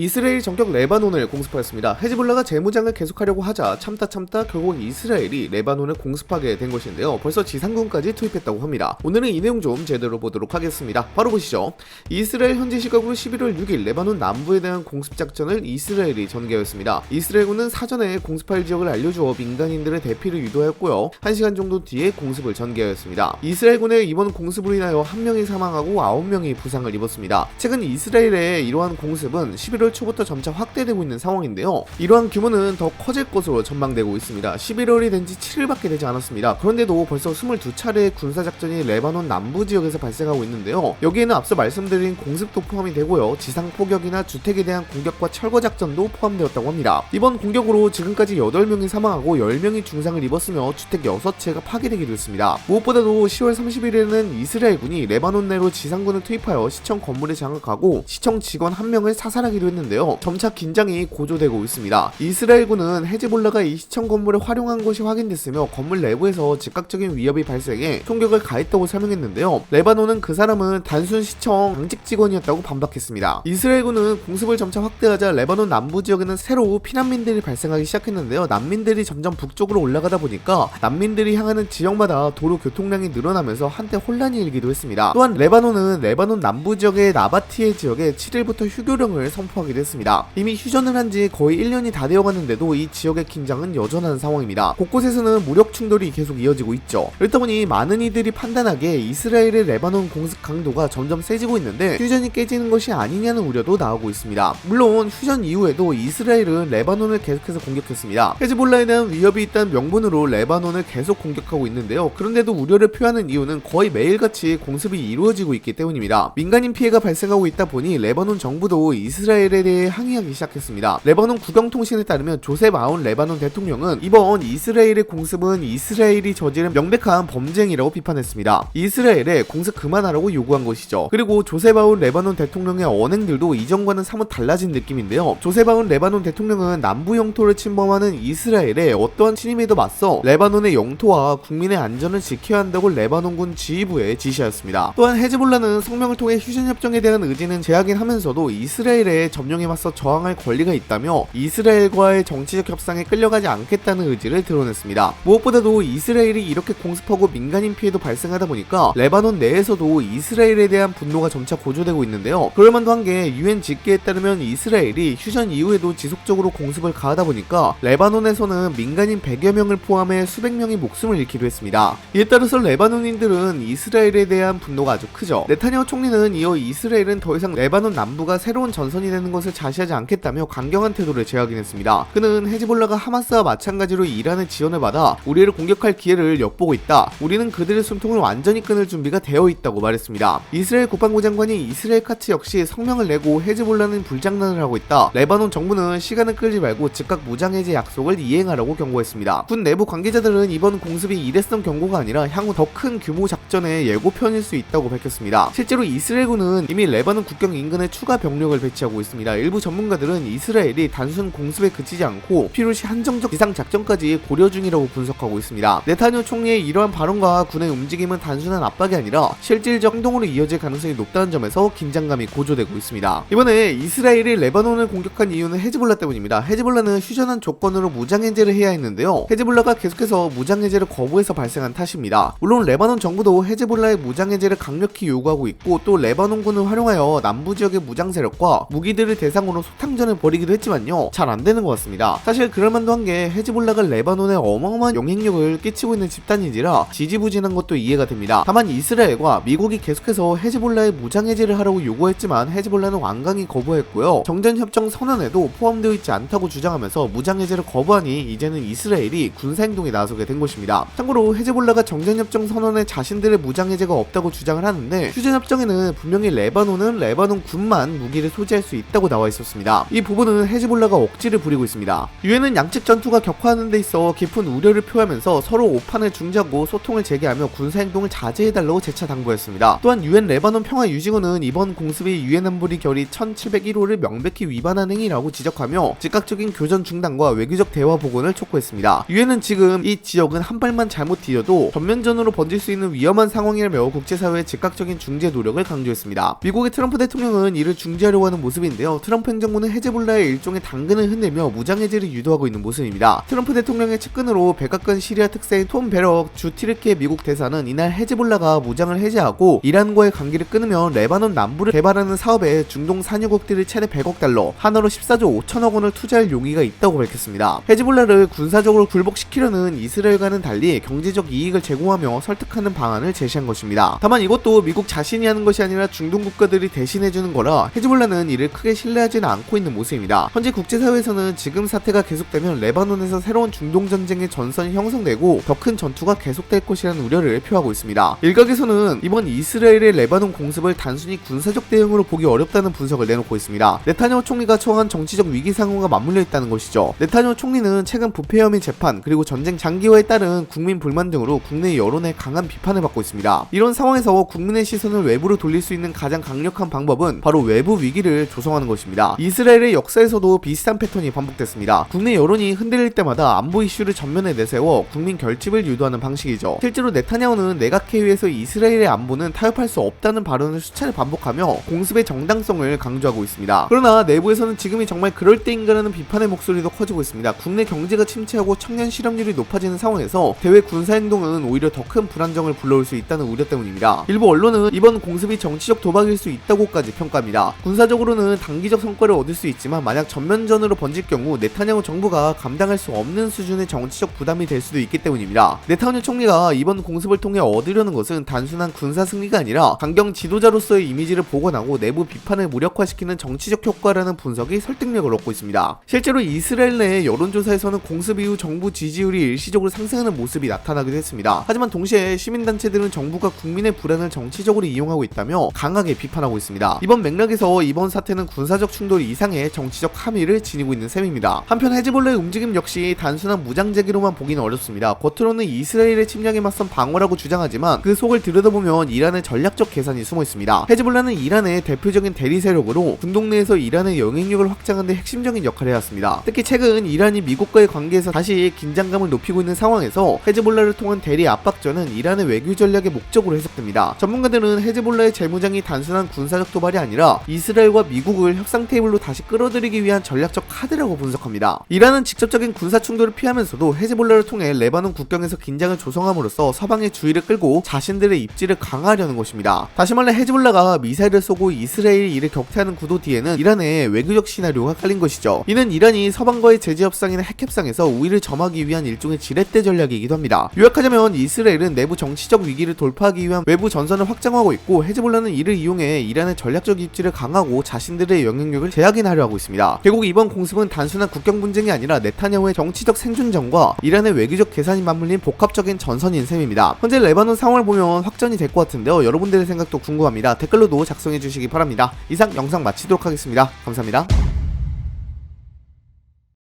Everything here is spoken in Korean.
이스라엘이 전격 레바논을 공습하였습니다. 헤즈볼라가 재무장을 계속하려고 하자 참다 결국 이스라엘이 레바논을 공습하게 된 것인데요. 벌써 지상군까지 투입했다고 합니다. 오늘은 이 내용 좀 제대로 보도록 하겠습니다. 바로 보시죠. 이스라엘 현지 시각으로 11월 6일 레바논 남부에 대한 공습작전을 이스라엘이 전개하였습니다. 이스라엘군은 사전에 공습할 지역을 알려주어 민간인들의 대피를 유도하였고요. 1시간 정도 뒤에 공습을 전개하였습니다. 이스라엘군의 이번 공습으로 인하여 1명이 사망하고 9명이 부상을 입었습니다. 최근 이스라엘의 이러한 공습은 11월 초부터 점차 확대되고 있는 상황인데요. 이러한 규모는 더 커질 것으로 전망되고 있습니다. 11월이 된 지 7일밖에 되지 않았습니다. 그런데도 벌써 22차례의 군사작전이 레바논 남부 지역에서 발생하고 있는데요. 여기에는 앞서 말씀드린 공습도 포함이 되고요. 지상포격이나 주택에 대한 공격과 철거작전도 포함되었다고 합니다. 이번 공격으로 지금까지 8명이 사망하고 10명이 중상을 입었으며 주택 6채가 파괴되기도 했습니다. 무엇보다도 10월 30일에는 이스라엘군이 레바논 내로 지상군을 투입하여 시청 건물에 장악하고 시청 직원 1명을 사살하기도 했는데요. 점차 긴장이 고조되고 있습니다. 이스라엘군은 헤즈볼라가 이 시청 건물을 활용한 것이 확인됐으며 건물 내부에서 즉각적인 위협이 발생해 총격을 가했다고 설명했는데요. 레바논은 그 사람은 단순 시청 당직 직원이었다고 반박했습니다. 이스라엘군은 공습을 점차 확대하자 레바논 남부 지역에는 새로 피난민들이 발생하기 시작했는데요. 난민들이 점점 북쪽으로 올라가다 보니까 난민들이 향하는 지역마다 도로 교통량이 늘어나면서 한때 혼란이 일기도 했습니다. 또한 레바논은 레바논 남부 지역의 나바티에 지역에 7일부터 휴교령을 선포하기도 했습니다. 이미 휴전을 한 지 거의 1년이 다 되어가는데도 이 지역의 긴장은 여전한 상황입니다. 곳곳에서는 무력 충돌이 계속 이어지고 있죠. 그렇다 보니 많은 이들이 판단하기에 이스라엘의 레바논 공습 강도가 점점 세지고 있는데 휴전이 깨지는 것이 아니냐는 우려도 나오고 있습니다. 물론 휴전 이후에도 이스라엘은 레바논을 계속해서 공격했습니다. 헤즈볼라에 대한 위협이 있다는 명분으로 레바논을 계속 공격하고 있는데요. 그런데도 우려를 표하는 이유는 거의 매일같이 공습이 이루어지고 있기 때문입니다. 민간인 피해가 발생하고 있다 보니 레바논 정부도 이스라엘에 대해 항의하기 시작했습니다. 레바논 국영통신에 따르면 조셉 아운 레바논 대통령은 이번 이스라엘의 공습은 이스라엘이 저지른 명백한 범죄행위라고 비판했습니다. 이스라엘에 공습 그만하라고 요구한 것이죠. 그리고 조셉 아운 레바논 대통령의 언행들도 이전과는 사뭇 달라진 느낌인데요. 조셉 아운 레바논 대통령은 남부 영토를 침범하는 이스라엘의 어떠한 침입에도 맞서 레바논의 영토와 국민의 안전을 지켜야 한다고 레바논군 지휘부에 지시하였습니다. 또한 헤즈볼라는 성명을 통해 휴전협정에 대한 의지는 제하긴 하면서도 이스라엘의 점령에 맞서 저항할 권리가 있다며 이스라엘과의 정치적 협상에 끌려가지 않겠다는 의지를 드러냈습니다. 무엇보다도 이스라엘이 이렇게 공습하고 민간인 피해도 발생하다 보니까 레바논 내에서도 이스라엘에 대한 분노가 점차 고조되고 있는데요. 그럴만도 한 게 유엔 집계에 따르면 이스라엘이 휴전 이후에도 지속적으로 공습을 가하다 보니까 레바논에서는 민간인 100여 명을 포함해 수백 명이 목숨을 잃기도 했습니다. 이에 따라서 레바논인들은 이스라엘에 대한 분노가 아주 크죠. 네타냐후 총리는 이어 이스라엘은 더 이상 레바논 남부가 새로운 전선이 되는 것을 자시하지 않겠다며 강경한 태도를 제하긴 했습니다. 그는 헤즈볼라가 하마스와 마찬가지로 이란의 지원을 받아 우리를 공격할 기회를 엿보고 있다. 우리는 그들의 숨통을 완전히 끊을 준비가 되어 있다고 말했습니다. 이스라엘 국방부 장관이 이스라엘 카츠 역시 성명을 내고 헤즈볼라는 불장난을 하고 있다. 레바논 정부는 시간을 끌지 말고 즉각 무장해제 약속을 이행하라고 경고했습니다. 군 내부 관계자들은 이번 공습이 일회성 경고가 아니라 향후 더 큰 규모 작전의 예고편일 수 있다고 밝혔습니다. 실제로 이스라엘군은 이미 레바논 국경 인근에 추가 병력을 배치하고 있습니다. 일부 전문가들은 이스라엘이 단순 공습에 그치지 않고 필요시 한정적 지상 작전까지 고려 중이라고 분석하고 있습니다. 네타냐후 총리의 이러한 발언과 군의 움직임은 단순한 압박이 아니라 실질적 행동으로 이어질 가능성이 높다는 점에서 긴장감이 고조되고 있습니다. 이번에 이스라엘이 레바논을 공격한 이유는 헤즈볼라 때문입니다. 헤즈볼라는 휴전한 조건으로 무장해제를 해야 했는데요. 헤즈볼라가 계속해서 무장해제를 거부해서 발생한 탓입니다. 물론 레바논 정부도 헤즈볼라의 무장해제를 강력히 요구하고 있고 또 레바논군을 활용하여 남부 지역의 무장 세력과 무기들을 대상으로 소탕전을 벌이기도 했지만요. 잘 안되는 것 같습니다. 사실 그럴만도 한 게 헤즈볼라가 레바논에 어마어마한 영향력을 끼치고 있는 집단인지라 지지부진한 것도 이해가 됩니다. 다만 이스라엘과 미국이 계속해서 헤즈볼라의 무장해제를 하라고 요구했지만 헤즈볼라는 완강히 거부했고요. 정전협정 선언에도 포함되어 있지 않다고 주장하면서 무장해제를 거부하니 이제는 이스라엘이 군사행동에 나서게 된 것입니다. 참고로 헤즈볼라가 정전협정 선언에 자신들의 무장해제가 없다고 주장을 하는데 휴전협정에는 분명히 레바논은 레바논 군만 무기를 소지할 수 있다고 나와 있었습니다. 이 부분은 헤즈볼라가 억지를 부리고 있습니다. 유엔은 양측 전투가 격화하는 데 있어 깊은 우려를 표하면서 서로 오판을 중지하고 소통을 재개하며 군사행동을 자제해달라고 재차 당부했습니다. 또한 유엔 레바논 평화유지군은 이번 공습이 유엔 안보리 결의 1701호를 명백히 위반한 행위라고 지적하며 즉각적인 교전 중단과 외교적 대화 복원을 촉구했습니다. 유엔은 지금 이 지역은 한 발만 잘못 디뎌도 전면전으로 번질 수 있는 위험한 상황이라며 국제사회의 즉각적인 중재 노력을 강조했습니다. 미국의 트럼프 대통령은 이를 중지하려고 하는 모습인데요. 있는데요. 트럼프 행정부는 헤즈볼라의 일종의 당근을 흔들며 무장해제를 유도하고 있는 모습입니다. 트럼프 대통령의 측근으로 백악관 시리아 특사인 톰 베럭 주 티르키예 미국 대사는 이날 헤즈볼라가 무장을 해제하고 이란과의 관계를 끊으며 레바논 남부를 개발하는 사업에 중동 산유국들이 최대 100억 달러, 한화로 14조 5천억 원을 투자할 용의가 있다고 밝혔습니다. 헤즈볼라를 군사적으로 굴복시키려는 이스라엘과는 달리 경제적 이익을 제공하며 설득하는 방안을 제시한 것입니다. 다만 이것도 미국 자신이 하는 것이 아니라 중동 국가들이 대신해주는 거라 헤즈볼라는 이를 크게 신뢰하지는 않고 있는 모습입니다. 현재 국제사회에서는 지금 사태가 계속되면 레바논에서 새로운 중동 전쟁의 전선이 형성되고 더 큰 전투가 계속될 것이라는 우려를 표하고 있습니다. 일각에서는 이번 이스라엘의 레바논 공습을 단순히 군사적 대응으로 보기 어렵다는 분석을 내놓고 있습니다. 네타냐후 총리가 처한 정치적 위기 상황과 맞물려 있다는 것이죠. 네타냐후 총리는 최근 부패 혐의 재판 그리고 전쟁 장기화에 따른 국민 불만 등으로 국내 여론의 강한 비판을 받고 있습니다. 이런 상황에서 국민의 시선을 외부로 돌릴 수 있는 가장 강력한 방법은 바로 외부 위기를 조성하는 것입니다. 이스라엘의 역사에서도 비슷한 패턴이 반복됐습니다. 국내 여론이 흔들릴 때마다 안보 이슈를 전면에 내세워 국민 결집을 유도하는 방식이죠. 실제로 네타냐후는 내각회의에서 이스라엘의 안보는 타협할 수 없다는 발언을 수차례 반복하며 공습의 정당성을 강조하고 있습니다. 그러나 내부에서는 지금이 정말 그럴 때인가라는 비판의 목소리도 커지고 있습니다. 국내 경제가 침체하고 청년 실업률이 높아지는 상황에서 대외 군사행동은 오히려 더 큰 불안정을 불러올 수 있다는 우려 때문입니다. 일부 언론은 이번 공습이 정치적 도박일 수 있다고까지 평가합니다. 군사적으로는 단기적 성과를 얻을 수 있지만 만약 전면전으로 번질 경우 네타냐후 정부가 감당할 수 없는 수준의 정치적 부담이 될 수도 있기 때문입니다. 네타냐후 총리가 이번 공습을 통해 얻으려는 것은 단순한 군사 승리가 아니라 강경 지도자로서의 이미지를 복원하고 내부 비판을 무력화시키는 정치적 효과라는 분석이 설득력을 얻고 있습니다. 실제로 이스라엘 내 여론조사에서는 공습 이후 정부 지지율이 일시적으로 상승하는 모습이 나타나기도 했습니다. 하지만 동시에 시민단체들은 정부가 국민의 불안을 정치적으로 이용하고 있다며 강하게 비판하고 있습니다. 이번 맥락에서 이번 사태는 군사적 충돌 이상의 정치적 함의를 지니고 있는 셈입니다. 한편 헤즈볼라의 움직임 역시 단순한 무장제기로만 보기는 어렵습니다. 겉으로는 이스라엘의 침략에 맞선 방어라고 주장하지만 그 속을 들여다보면 이란의 전략적 계산이 숨어 있습니다. 헤즈볼라는 이란의 대표적인 대리 세력으로 중동 내에서 이란의 영향력을 확장하는 데 핵심적인 역할을 해왔습니다. 특히 최근 이란이 미국과의 관계에서 다시 긴장감을 높이고 있는 상황에서 헤즈볼라를 통한 대리 압박전은 이란의 외교 전략의 목적으로 해석됩니다. 전문가들은 헤즈볼라의 재무장이 단순한 군사적 도발이 아니라 이스라엘과 미국을 협상 테이블로 다시 끌어들이기 위한 전략적 카드라고 분석합니다. 이란은 직접적인 군사 충돌을 피하면서도 헤즈볼라를 통해 레바논 국경에서 긴장을 조성함으로써 서방의 주의를 끌고 자신들의 입지를 강화하려는 것입니다. 다시 말해 헤즈볼라가 미사일을 쏘고 이스라엘이 이를 격퇴하는 구도 뒤에는 이란의 외교적 시나리오가 깔린 것이죠. 이는 이란이 서방과의 제재 협상이나 핵 협상에서 우위를 점하기 위한 일종의 지렛대 전략이기도 합니다. 요약하자면 이스라엘은 내부 정치적 위기를 돌파하기 위한 외부 전선을 확장하고 있고 헤즈볼라는 이를 이용해 이란의 전략적 입지를 강화하고 자신들의 영향력을 재확인하려 하고 있습니다. 결국 이번 공습은 단순한 국경 분쟁이 아니라 네타냐후의 정치적 생존전과 이란의 외교적 계산이 맞물린 복합적인 전선인 셈입니다. 현재 레바논 상황을 보면 확전이 될 것 같은데요. 여러분들의 생각도 궁금합니다. 댓글로도 작성해 주시기 바랍니다. 이상 영상 마치도록 하겠습니다. 감사합니다.